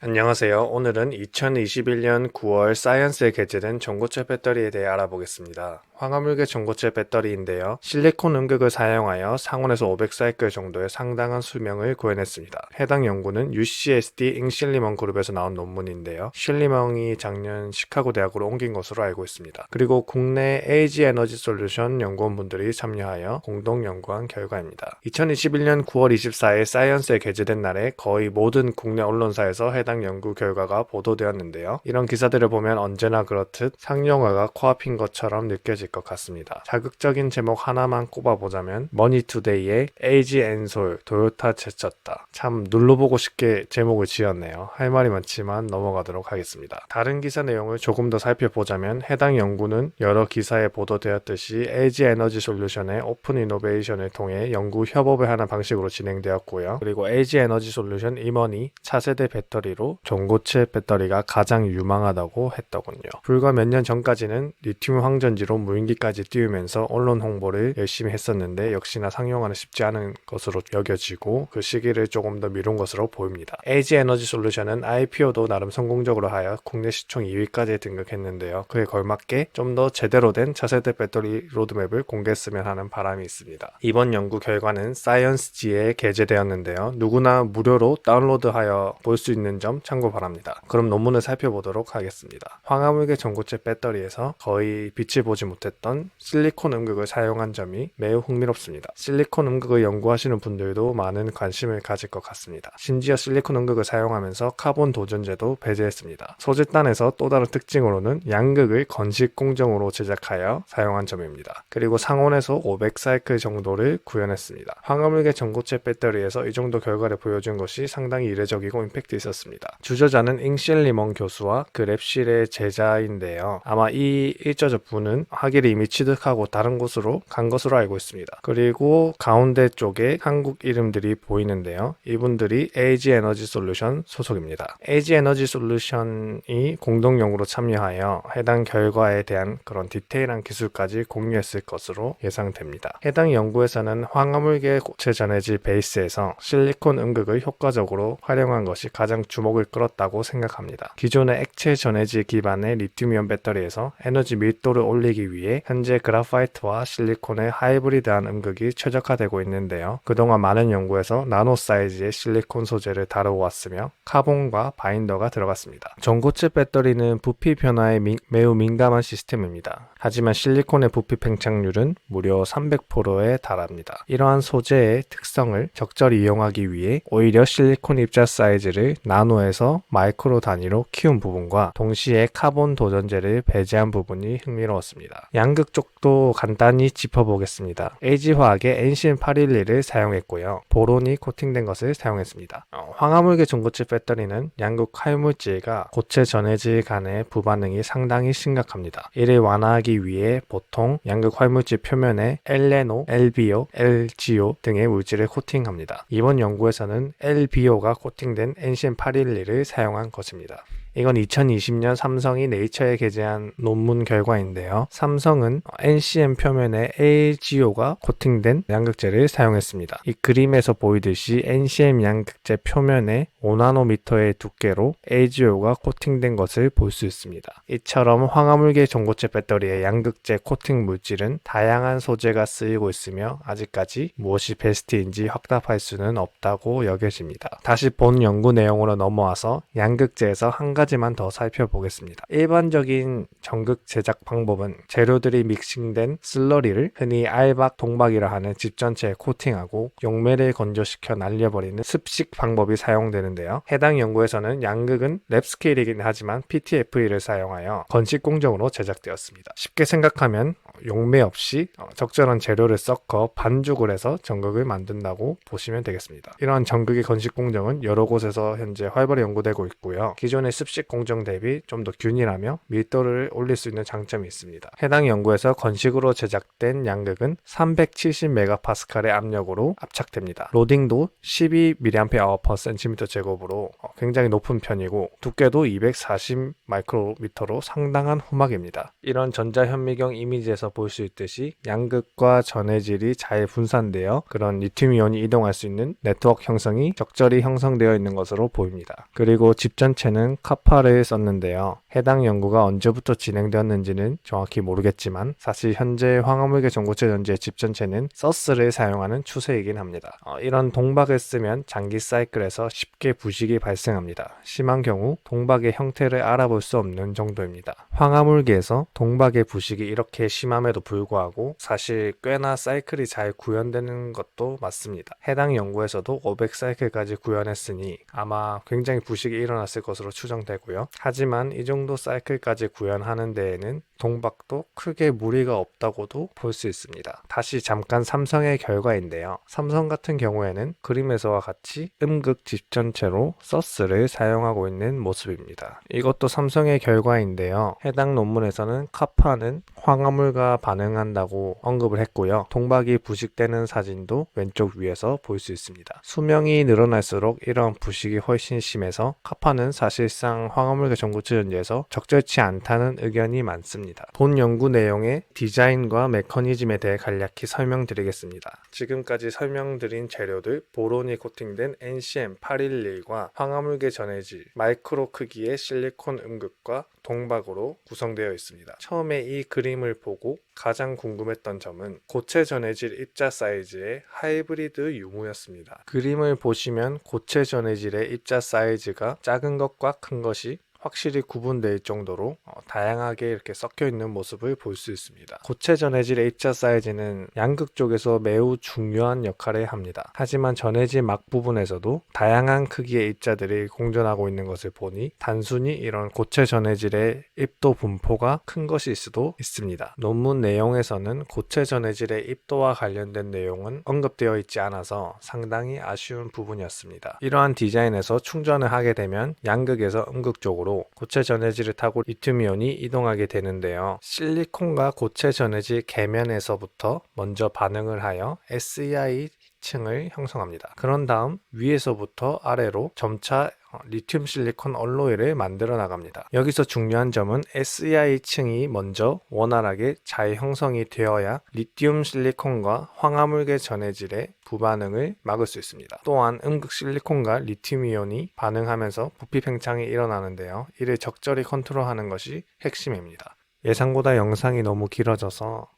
안녕하세요. 오늘은 2021년 9월 사이언스에 게재된 전고체 배터리에 대해 알아보겠습니다. 황화물계 전고체 배터리인데요. 실리콘 음극을 사용하여 상온에서 500사이클 정도의 상당한 수명을 구해냈습니다. 해당 연구는 UCSD 잉실리먼 그룹에서 나온 논문인데요. 실리먼이 작년 시카고 대학으로 옮긴 것으로 알고 있습니다. 그리고 국내 AG 에너지 솔루션 연구원분들이 참여하여 공동 연구한 결과입니다. 2021년 9월 24일 사이언스에 게재된 날에 거의 모든 국내 언론사에서 해당 연구 결과가 보도되었는데요. 이런 기사들을 보면 언제나 그렇듯 상용화가 코앞인 것처럼 느껴질 것 같습니다. 자극적인 제목 하나만 꼽아보자면 머니투데이의 AG 엔솔 도요타 제쳤다. 참 눌러보고 싶게 제목을 지었네요. 할 말이 많지만 넘어가도록 하겠습니다. 다른 기사 내용을 조금 더 살펴보자면 해당 연구는 여러 기사에 보도되었듯이 AG 에너지 솔루션의 오픈 이노베이션을 통해 연구 협업을 하는 방식으로 진행되었고요. 그리고 AG 에너지 솔루션 임원이 차세대 배터리로 전고체 배터리가 가장 유망하다고 했더군요. 불과 몇 년 전까지는 리튬 황전지로 무인기까지 띄우면서 언론 홍보를 열심히 했었는데 역시나 상용화는 쉽지 않은 것으로 여겨지고 그 시기를 조금 더 미룬 것으로 보입니다. AG 에너지 솔루션은 IPO도 나름 성공적으로 하여 국내 시총 2위까지 등극했는데요. 그에 걸맞게 좀 더 제대로 된 차세대 배터리 로드맵을 공개했으면 하는 바람이 있습니다. 이번 연구 결과는 사이언스지에 게재되었는데요. 누구나 무료로 다운로드하여 볼 수 있는 점 참고 바랍니다. 그럼 논문을 살펴보도록 하겠습니다. 황화물계 전고체 배터리에서 거의 빛을 보지 못했던 실리콘 음극을 사용한 점이 매우 흥미롭습니다. 실리콘 음극을 연구하시는 분들도 많은 관심을 가질 것 같습니다. 심지어 실리콘 음극을 사용하면서 카본 도전제도 배제했습니다. 소재단에서 또 다른 특징으로는 양극을 건식 공정으로 제작하여 사용한 점입니다. 그리고 상온에서 500사이클 정도를 구현했습니다. 황화물계 전고체 배터리에서 이 정도 결과를 보여준 것이 상당히 이례적이고 임팩트 있었습니다. 주저자는 잉실리먼 교수와 그 랩실의 제자인데요. 아마 이 일저자분은 학위를 이미 취득하고 다른 곳으로 간 것으로 알고 있습니다. 그리고 가운데 쪽에 한국 이름들이 보이는데요. 이분들이 AG 에너지 솔루션 소속입니다. AG 에너지 솔루션이 공동연구로 참여하여 해당 결과에 대한 그런 디테일한 기술까지 공유했을 것으로 예상됩니다. 해당 연구에서는 황화물계 고체 전해질 베이스에서 실리콘 음극을 효과적으로 활용한 것이 가장 주목을 끌었다고 생각합니다. 기존의 액체 전해질 기반의 리튬이온 배터리에서 에너지 밀도를 올리기 위해 현재 그라파이트와 실리콘의 하이브리드한 음극이 최적화되고 있는데요. 그동안 많은 연구에서 나노 사이즈의 실리콘 소재를 다루어 왔으며 카본과 바인더가 들어갔습니다. 전고체 배터리는 부피 변화에 매우 민감한 시스템입니다. 하지만 실리콘의 부피 팽창률은 무려 300%에 달합니다. 이러한 소재의 특성을 적절히 이용하기 위해 오히려 실리콘 입자 사이즈를 나노에서 마이크로 단위로 키운 부분과 동시에 카본 도전제를 배제한 부분이 흥미로웠습니다. 양극 쪽도 간단히 짚어보겠습니다. AG화학의 NCM811을 사용했고요. 보론이 코팅된 것을 사용했습니다. 황화물계 전고체 배터리는 양극 활물질과 고체 전해질 간의 부반응이 상당히 심각합니다. 이를 완화하기 위해 보통 양극 활물질 표면에 LNO, LBO, LGO 등의 물질을 코팅합니다. 이번 연구에서는 LBO가 코팅된 NCM811을 사용한 것입니다. 이건 2020년 삼성이 네이처에 게재한 논문 결과인데요. 삼성은 NCM 표면에 AGO가 코팅된 양극재를 사용했습니다. 이 그림에서 보이듯이 NCM 양극재 표면에 5나노미터의 두께로 AGO가 코팅된 것을 볼 수 있습니다. 이처럼 황화물계 전고체 배터리의 양극재 코팅 물질은 다양한 소재가 쓰이고 있으며 아직까지 무엇이 베스트인지 확답할 수는 없다고 여겨집니다. 다시 본 연구 내용으로 넘어와서 양극재에서 한 가지만 더 살펴보겠습니다. 일반적인 전극 제작 방법은 재료들이 믹싱된 슬러리를 흔히 알박, 동박이라 하는 집 전체에 코팅하고 용매를 건조시켜 날려버리는 습식 방법이 사용되는데요. 해당 연구에서는 양극은 랩스케일이긴 하지만 PTFE를 사용하여 건식 공정으로 제작되었습니다. 쉽게 생각하면 용매 없이 적절한 재료를 섞어 반죽을 해서 전극을 만든다고 보시면 되겠습니다. 이러한 전극의 건식 공정은 여러 곳에서 현재 활발히 연구되고 있고요. 기존의 습식 합식 공정 대비 좀 더 균일하며 밀도를 올릴 수 있는 장점이 있습니다. 해당 연구에서 건식으로 제작된 양극은 370MPa의 압력으로 압착됩니다. 로딩도 12mAh/cm 제곱으로 굉장히 높은 편이고 두께도 240μm로 상당한 후막입니다. 이런 전자현미경 이미지에서 볼 수 있듯이 양극과 전해질이 잘 분산되어 그런 리튬이온이 이동할 수 있는 네트워크 형성이 적절히 형성되어 있는 것으로 보입니다. 그리고 집 전체는 카파를 썼는데요. 해당 연구가 언제부터 진행되었는지는 정확히 모르겠지만 사실 현재 황화물계 전고체 전지의 집 전체는 서스를 사용하는 추세이긴 합니다. 이런 동박을 쓰면 장기 사이클에서 쉽게 부식이 발생합니다. 심한 경우 동박의 형태를 알아볼 수 없는 정도입니다. 황화물계에서 동박의 부식이 이렇게 심함에도 불구하고 사실 꽤나 사이클이 잘 구현되는 것도 맞습니다. 해당 연구에서도 500사이클까지 구현했으니 아마 굉장히 부식이 일어났을 것으로 추정되고요. 하지만 이 정도 사이클까지 구현하는 데에는 동박도 크게 무리가 없다고도 볼 수 있습니다. 다시 잠깐 삼성의 결과인데요. 삼성 같은 경우에는 그림에서와 같이 음극 집 전체로 서스를 사용하고 있는 모습입니다. 이것도 삼성의 결과인데요. 해당 논문에서는 카파는 황화물과 반응한다고 언급을 했고요. 동박이 부식되는 사진도 왼쪽 위에서 볼 수 있습니다. 수명이 늘어날수록 이런 부식이 훨씬 심해서 카파는 사실상 황화물계 전고체 전지에서 적절치 않다는 의견이 많습니다. 본 연구 내용의 디자인과 메커니즘에 대해 간략히 설명드리겠습니다. 지금까지 설명드린 재료들 보론이 코팅된 NCM811과 황화물계 전해질, 마이크로 크기의 실리콘 음극과 동박으로 구성되어 있습니다. 처음에 이 그림을 보고 가장 궁금했던 점은 고체 전해질 입자 사이즈의 하이브리드 유무였습니다. 그림을 보시면 고체 전해질의 입자 사이즈가 작은 것과 큰 것이 확실히 구분될 정도로 다양하게 이렇게 섞여 있는 모습을 볼 수 있습니다. 고체 전해질의 입자 사이즈는 양극 쪽에서 매우 중요한 역할을 합니다. 하지만 전해질 막 부분에서도 다양한 크기의 입자들이 공존하고 있는 것을 보니 단순히 이런 고체 전해질의 입도 분포가 큰 것일 수도 있습니다. 논문 내용에서는 고체 전해질의 입도와 관련된 내용은 언급되어 있지 않아서 상당히 아쉬운 부분이었습니다. 이러한 디자인에서 충전을 하게 되면 양극에서 음극 쪽으로 고체 전해질을 타고 리튬이온이 이동하게 되는데요. 실리콘과 고체 전해질 계면에서부터 먼저 반응을 하여 SEI 층을 형성합니다. 그런 다음 위에서부터 아래로 점차 리튬 실리콘 알로이를 만들어 나갑니다. 여기서 중요한 점은 SEI 층이 먼저 원활하게 잘 형성이 되어야 리튬 실리콘과 황화물계 전해질의 부반응을 막을 수 있습니다. 또한 음극 실리콘과 리튬 이온이 반응하면서 부피 팽창이 일어나는데요. 이를 적절히 컨트롤하는 것이 핵심입니다. 예상보다 영상이 너무 길어져서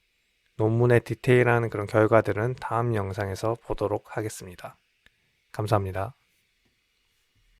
논문의 디테일한 그런 결과들은 다음 영상에서 보도록 하겠습니다. 감사합니다.